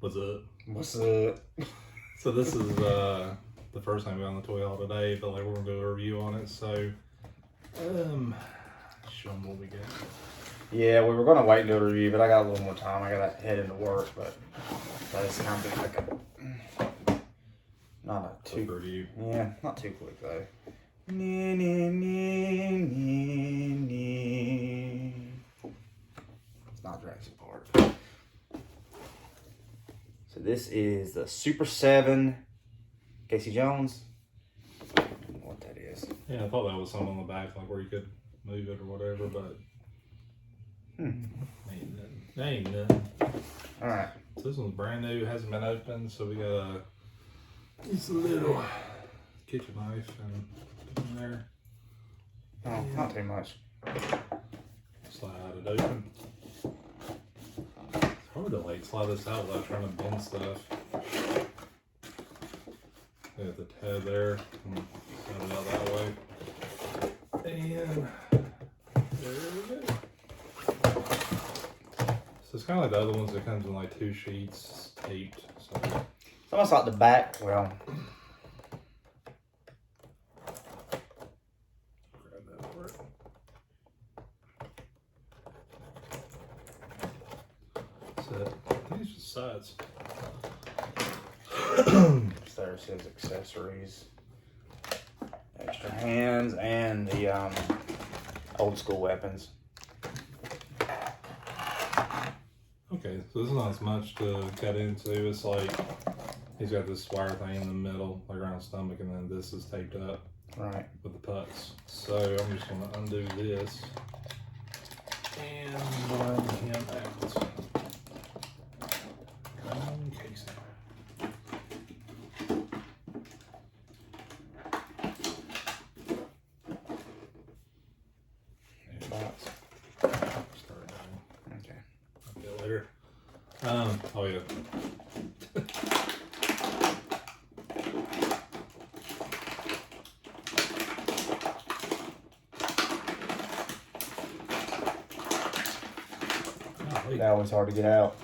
What's up? What's up? So this is the first time we on the toy haul today, but like we're gonna do a review on it. So, show them what we got. Yeah, we were gonna wait and do a review, but I got a little more time. I gotta head into work, but it's kind of like not a too review. Yeah, not too quick though. It's not Jurassic Park. So this is the Super 7 Casey Jones. I don't know what that is. Yeah, I thought that was something on the back, like where you could move it or whatever, but ain't nothing. All right. So this one's brand new, hasn't been opened, so we got just a little kitchen knife and put it in there. Oh, not too much. Slide it open. It's hard to like slide this out without trying to bend stuff. Got the tab there. Slide it out that way. And there we go. So it's kind of like the other ones that comes in like 2 sheets taped. So It's almost like the back. Well, grab that for it. So these are the sides. there's his accessories, extra hands, and the old school weapons. Okay, so this is not as much to cut into. It's like he's got this wire thing in the middle, like around his stomach, and then this is taped up Right. with the pucks. So I'm just gonna undo this and line him out. Casey. Thoughts? Start down. Okay. I'll get later. Oh yeah. That always hard to get out.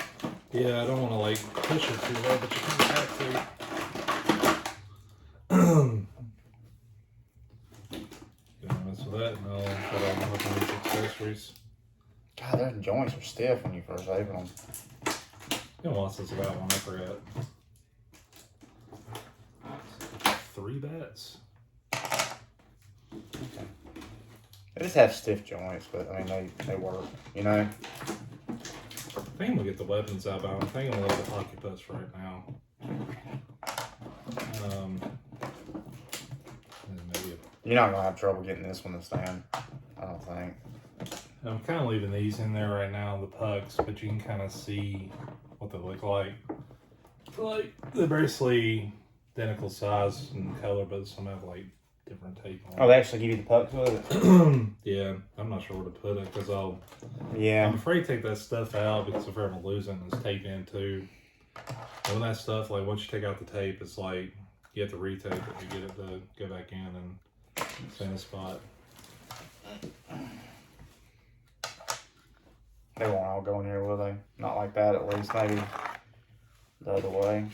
Yeah, I don't want to like push it too hard, but you kind of have to. Gonna mess with that, and I'll put on these accessories. God, their joints are stiff when you first open them. You know, what's this about one? I forgot. 3 bats. Okay. They just have stiff joints, but I mean they work. You know. I think I'm gonna get the weapons out, but I think I'm gonna let the hockey pucks for right now. And maybe You're not gonna have trouble getting this one to stand, I don't think. I'm kind of leaving these in there right now, the pucks, but you can kind of see what they look like. Like they're basically identical size and color, but some have like different tape on. Oh, they actually give you the pucks with it? Yeah, I'm not sure where to put it because I'm Yeah. afraid to take that stuff out because if I ever lose it, it's taped in too. And when that stuff, like once you take out the tape, it's like you have to retape it to get it to go back in and stay in the spot. They won't all go in here, will they? Not like that, at least. Maybe the other way.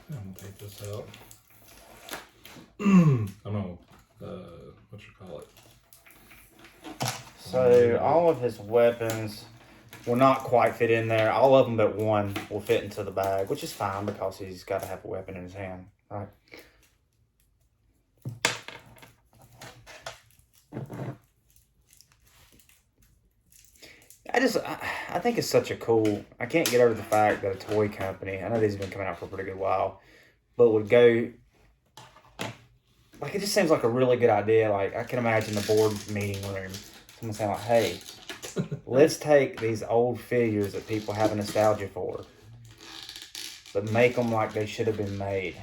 I'm gonna take this out. I don't know, what you call it. So all of his weapons will not quite fit in there. All of them but one will fit into the bag, which is fine because he's got to have a weapon in his hand, right? I think it's such a cool, I can't get over the fact that a toy company, I know these have been coming out for a pretty good while, but would go, like it just seems like a really good idea. Like I can imagine the board meeting room, someone saying like, hey, let's take these old figures that people have a nostalgia for, but make them like they should have been made,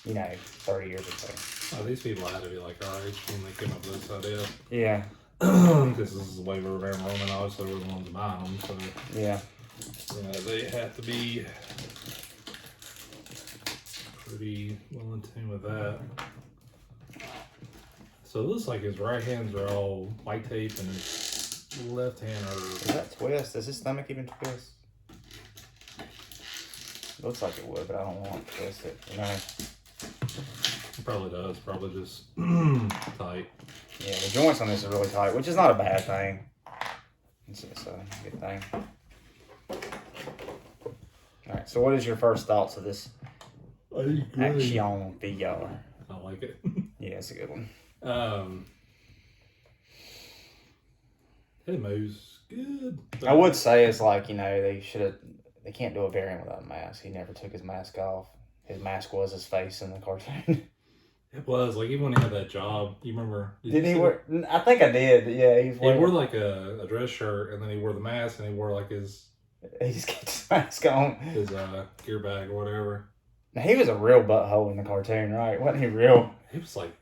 30 years ago. Oh, these people had to be like our age when they came up with this idea. Yeah. Because this is the way we remember them, and obviously we're the ones buying them, so Yeah. They have to be pretty well in tune with that. So it looks like his right hands are all white tape and his left hand Does that twist? Does his stomach even twist? Looks like it would, but I don't want to twist it. You know? It probably does. Probably just tight. Yeah, the joints on this are really tight, which is not a bad thing. It's a good thing. Alright, so what is your first thoughts of this action figure? I like it. Yeah, it's a good one. It moves good. I would say it's like, they can't do a variant without a mask. He never took his mask off. His mask was his face in the cartoon. It was like even when he had that job. You remember? Did he wear? I think I did. Yeah, he wore like a dress shirt, and then he wore the mask, and he wore like his. He just kept his mask on. His gear bag or whatever. Now, he was a real butthole in the cartoon, right? Wasn't he real? He was like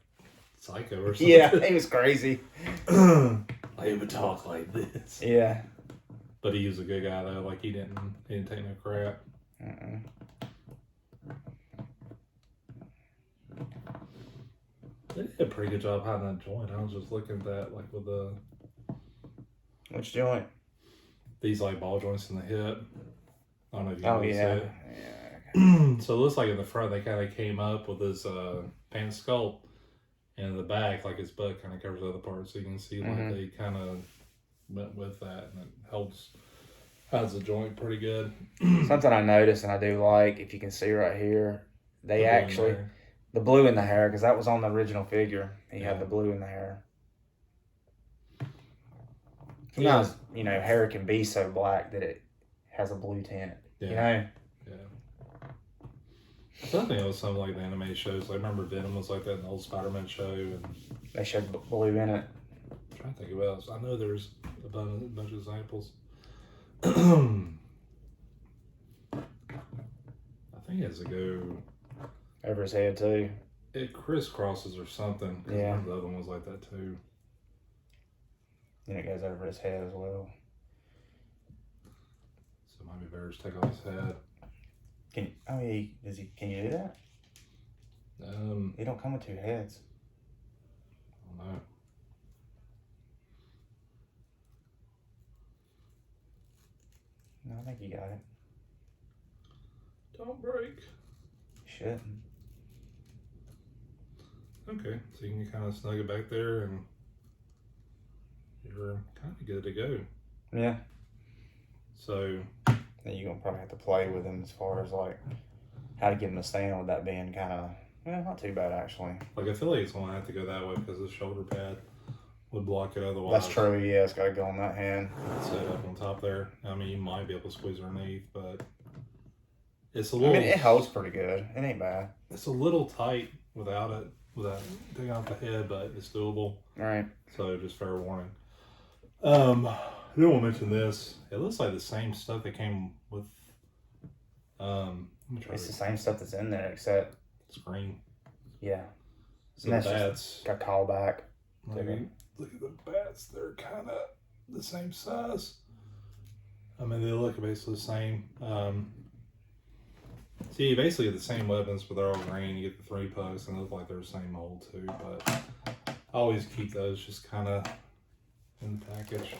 psycho or something. Yeah, he was crazy. He would talk like this. Yeah. But he was a good guy though. Like he didn't take no crap. They did a pretty good job hiding that joint. I was just looking at that, like with the. Which joint? These like ball joints in the hip. I don't know if you Oh, can yeah. see it. Yeah. So it looks like in the front they kind of came up with this pants sculpt, and in the back, like his butt kind of covers other parts, so you can see like they kind of went with that, and it hides the joint pretty good. Something I noticed and I do like, if you can see right here, they actually. The blue in the hair, because that was on the original figure. He had the blue in the hair. Sometimes, hair can be so black that it has a blue tint. Yeah. So I think it was something like the anime shows. Like, I remember Venom was like that in the old Spider-Man show. And they showed blue in it. I'm trying to think of else. I know there's a bunch of examples. I think it has to go... Over his head, too. It crisscrosses or something. Yeah. The other one was like that, too. And it goes over his head as well. So it might be better to take off his head. Can you do that? He don't come with two heads. I don't know. No, I think you got it. Don't break. Shouldn't. Okay, so you can kind of snug it back there and you're kind of good to go. Yeah. So then you're going to probably have to play with him as far as like how to get him to stand with that being kind of, not too bad actually. Like I feel like it's going to have to go that way because the shoulder pad would block it otherwise. That's true, yeah, it's got to go on that hand. Set up on top there. I mean, you might be able to squeeze underneath, but it's a little... it holds pretty good. It ain't bad. It's a little tight without taking off the head, but it's doable. All right. So just fair warning. I didn't want to mention this. It looks like the same stuff that came with... It's the same stuff that's in there, except... Screen. Yeah. So the bats... Got callback. Look at the bats. They're kind of the same size. I mean, they look basically the same. See, you basically get the same weapons, but they're all green. You get the 3 pugs, and they look like they're the same mold too. But I always keep those just kind of in the package.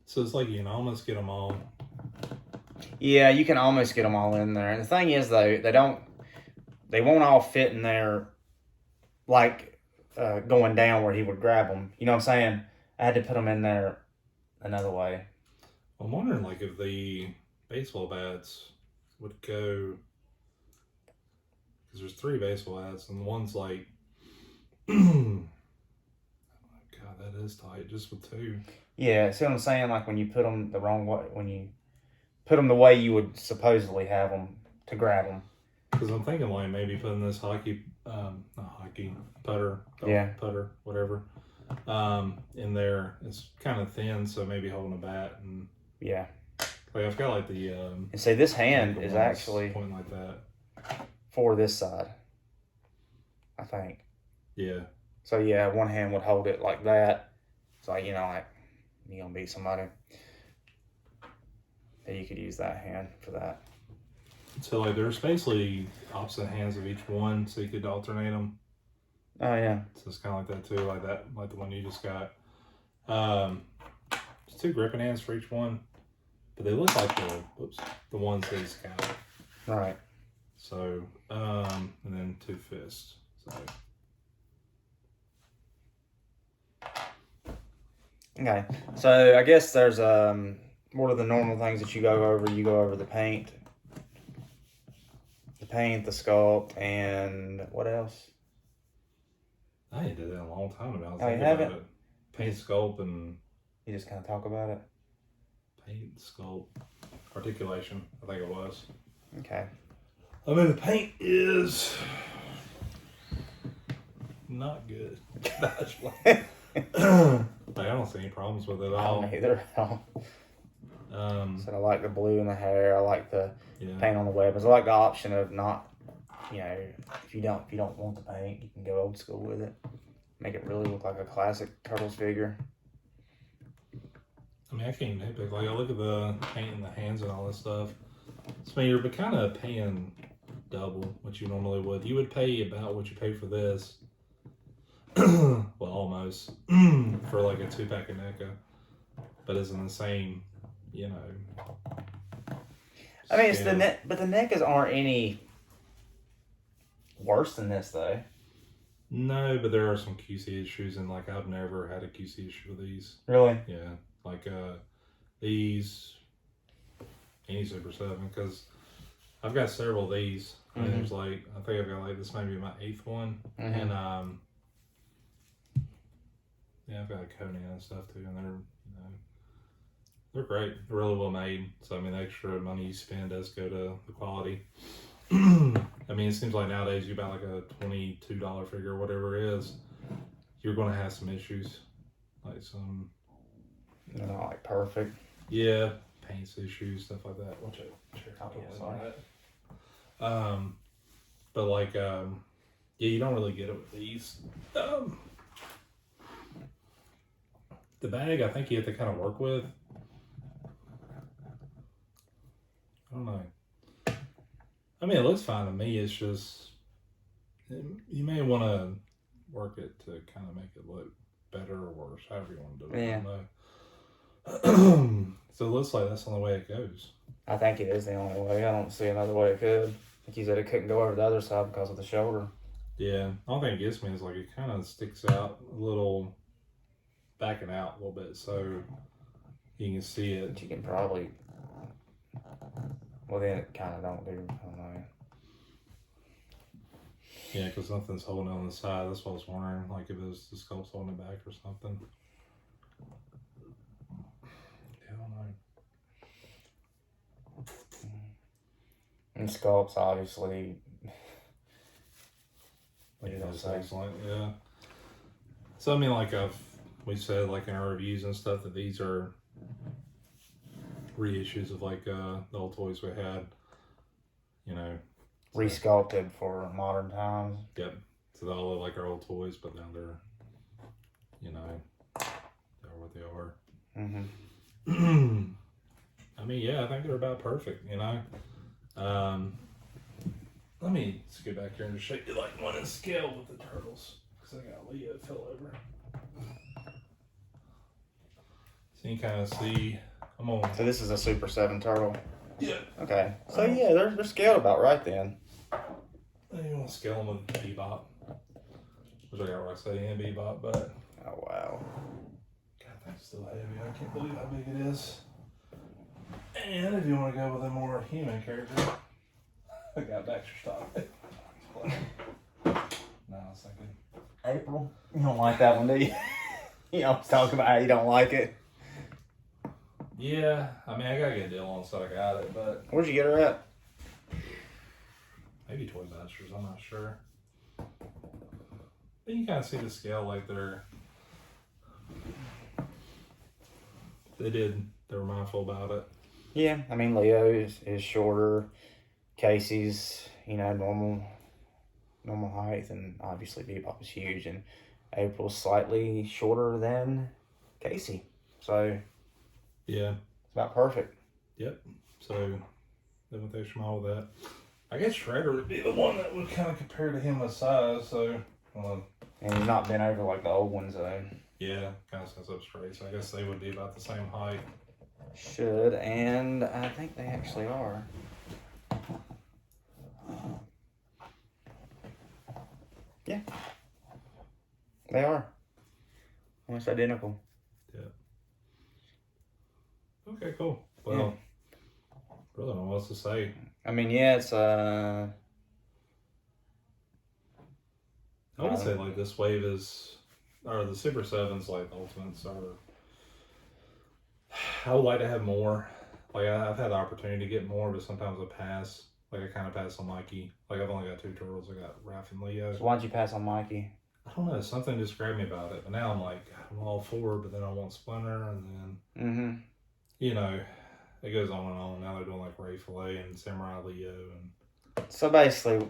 So it's like you can almost get them all. Yeah, you can almost get them all in there. And the thing is, though, they won't all fit in there like going down where he would grab them. You know what I'm saying? I had to put them in there another way. I'm wondering, like, if the baseball bats would go... Because there's 3 baseball bats, and one's like... Oh, God, that is tight, just with 2. Yeah, see what I'm saying? Like, when you put them the wrong way, when you put them the way you would supposedly have them to grab them. Because I'm thinking, like, maybe putting this putter, whatever, in there. It's kind of thin, so maybe holding a bat. And yeah. Like, I've got, like, the... and see, this hand is actually... Pointing like that. For this side, I think. Yeah. So, yeah, one hand would hold it like that. So, like you're gonna beat somebody. Then you could use that hand for that. So like there's basically opposite hands of each one, so you could alternate them. Oh yeah. So it's kind of like that too, like the one you just got. It's 2 gripping hands for each one, but they look like the ones that he's got. Right. So and then 2 fists. So. Okay. So I guess there's what are the normal things that you go over? You go over the paint, the sculpt, and what else? I ain't did that a long time ago. Oh, you haven't? It. Paint, sculpt, and You just kind of talk about it. paint, sculpt, articulation. I think it was. Okay. I mean, the paint is not good. Like, I don't see any problems with it at I all. don't either. So I like the blue in the hair. I like the paint on the weapons. I like the option of not, if you don't want the paint, you can go old school with it. Make it really look like a classic Turtles figure. I mean, I can't nitpick. Like, I look at the paint in the hands and all this stuff. So, you're kind of paying double what you normally would. You would pay about what you pay for this. Well, almost. For like a 2-pack of NECA. But it's in the same, I mean, it's scale. but the NECAs aren't any worse than this, though. No, but there are some QC issues, and like I've never had a QC issue with these. Really? Yeah, like these any Super 7, because I've got several of these. Mm-hmm. And there's like, I think I've got like, this might be my 8th one. Mm-hmm. And yeah, I've got a Conan and stuff too, and they're great. They're really well made. So I mean, the extra money you spend does go to the quality. I mean, it seems like nowadays you buy like a $22 figure, whatever it is, you're going to have some issues, like some. They're not like perfect. Yeah, paints issues, stuff like that. Watch it. Oh, yeah, sorry. But like, yeah, you don't really get it with these. The bag, I think you have to kind of work with. I don't know. I mean, it looks fine to me. It's just, you may want to work it to kind of make it look better or worse, however you want to do it. Yeah. I don't know. So it looks like that's the only way it goes. I think it is the only way. I don't see another way it could. Like you said, it couldn't go over the other side because of the shoulder. Yeah. The only thing it gets me is like it kind of sticks out a little, backing out a little bit, so you can see it. But you can probably. Well, then it kind of don't do. I don't know. Yeah, because nothing's holding it on the side. That's what I was wondering. Like if it was the sculpt's holding it back or something. Yeah, I don't know. And sculpts, obviously. What Yeah, you gonna that's say? excellent. Yeah. So I mean, like we said, like in our reviews and stuff, that these are reissues of like the old toys we had. Resculpted for modern times. Yep. So they all look like our old toys, but now they're, they're what they are. Mm-hmm. I mean, yeah, I think they're about perfect, Let me just get back here and just show you like one in scale with the turtles, because I got Leo fell over. So you kind of see, I'm on. So this is a Super 7 turtle. Yeah. Okay. So yeah, they're scaled about right then. I don't even want to scale them with Bebop, which I got Rocksteady and Bebop, but. Oh wow. God, that's still heavy. I can't believe how big it is. And if you want to go with a more human character, I got Baxter Stock. No, I was thinking. April, you don't like that one, do you? You always talk about how you don't like it. Yeah, I mean, I gotta get a deal on, so I got it, but Where'd you get her at? maybe Toy Masters, I'm not sure. But you kind of see the scale, like they were mindful about it. Yeah, I mean Leo is shorter. Casey's, normal height, and obviously Bebop is huge, and April's slightly shorter than Casey. So Yeah. it's about perfect. Yep. So then with extra small with that. I guess Shredder would be the one that would kind of compare to him with size, so And he's not been over like the old ones though. yeah, kind of sets up straight. So I guess they would be about the same height. Should, and I think they actually are. Yeah. They are. Almost identical. Yeah. Okay, cool. Well, really don't know what else to say. I mean, yeah, it's I would say like this wave is, or the Super 7s, like the Ultimates are. I would like to have more. Like I've had the opportunity to get more, but sometimes I pass. Like I kind of pass on Mikey. Like I've only got 2 turtles. I got Raph and Leo. So why'd you pass on Mikey? I don't know. Something just grabbed me about it. But now I'm like, I'm all for it, but then I want Splinter, and then you know, it goes on and on. Now they're doing like Ray Fillet and Samurai Leo, and So basically,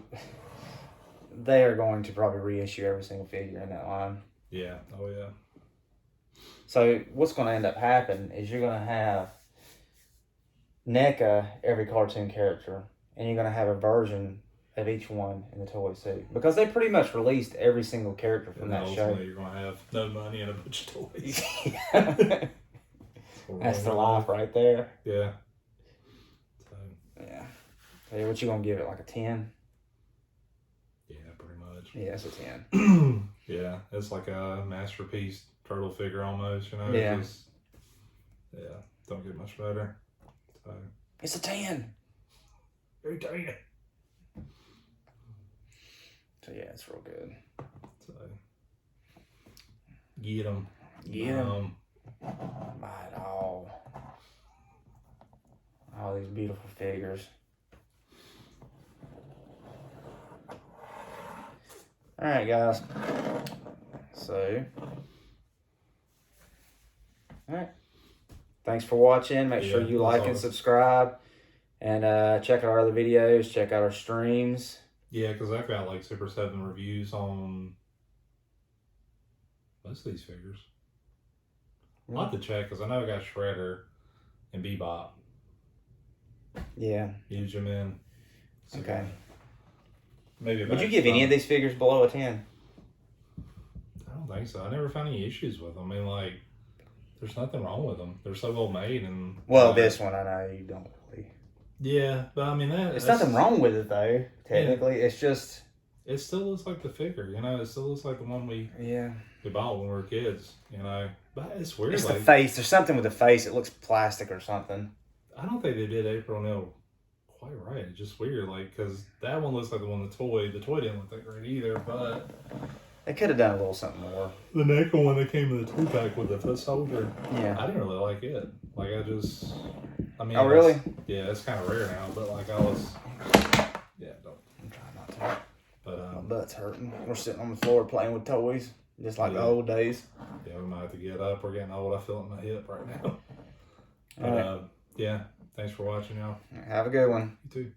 they are going to probably reissue every single figure in that line. yeah, oh yeah. So what's going to end up happening is you're going to have NECA every cartoon character, and you're going to have a version of each one in the toy too, because they pretty much released every single character from that show. You're going to have no money and a bunch of toys. That's the life right there. Yeah. So. Yeah. Hey, what you gonna give it, like a 10? Yeah, pretty much. Yeah, it's a 10. Yeah, it's like a masterpiece turtle figure almost, you know? Yeah. Don't get much better. So. It's a 10. Very 10. So yeah, it's real good. So. Get them. Get them. Buy it all. All these beautiful figures. Alright, guys. So. Alright. Thanks for watching. Make sure you like and subscribe. And check out our other videos. Check out our streams. Yeah, because I've got like Super 7 reviews on most of these figures. I'll have to check because I know I got Shredder and Bebop. Yeah. Use them in. So Okay. Maybe. Would you give any of these figures below a 10? I don't think so. I never found any issues with them. I mean, like, there's nothing wrong with them. They're so well made, and well, this one I know you don't really. Yeah, but I mean there's nothing wrong with it though. Technically, it's just. It still looks like the figure, you know. It still looks like the one we bought when we were kids, you know. But it's weird. It's like, the face. There's something with the face. It looks plastic or something. I don't think they did April O'Neil quite right. It's just weird, like, because that one looks like the one the toy. The toy didn't look that great either, but they could have done a little something more. The NECA one that came in the 2-pack with the foot soldier. Yeah. I didn't really like it. Like I mean. Oh really? Yeah, it's kind of rare now, but like don't. I'm trying not to. But my butt's hurting. We're sitting on the floor playing with toys, just like the old days. Yeah, we might have to get up. We're getting old. I feel it in my hip right now. But yeah, thanks for watching, y'all. Have a good one. You too.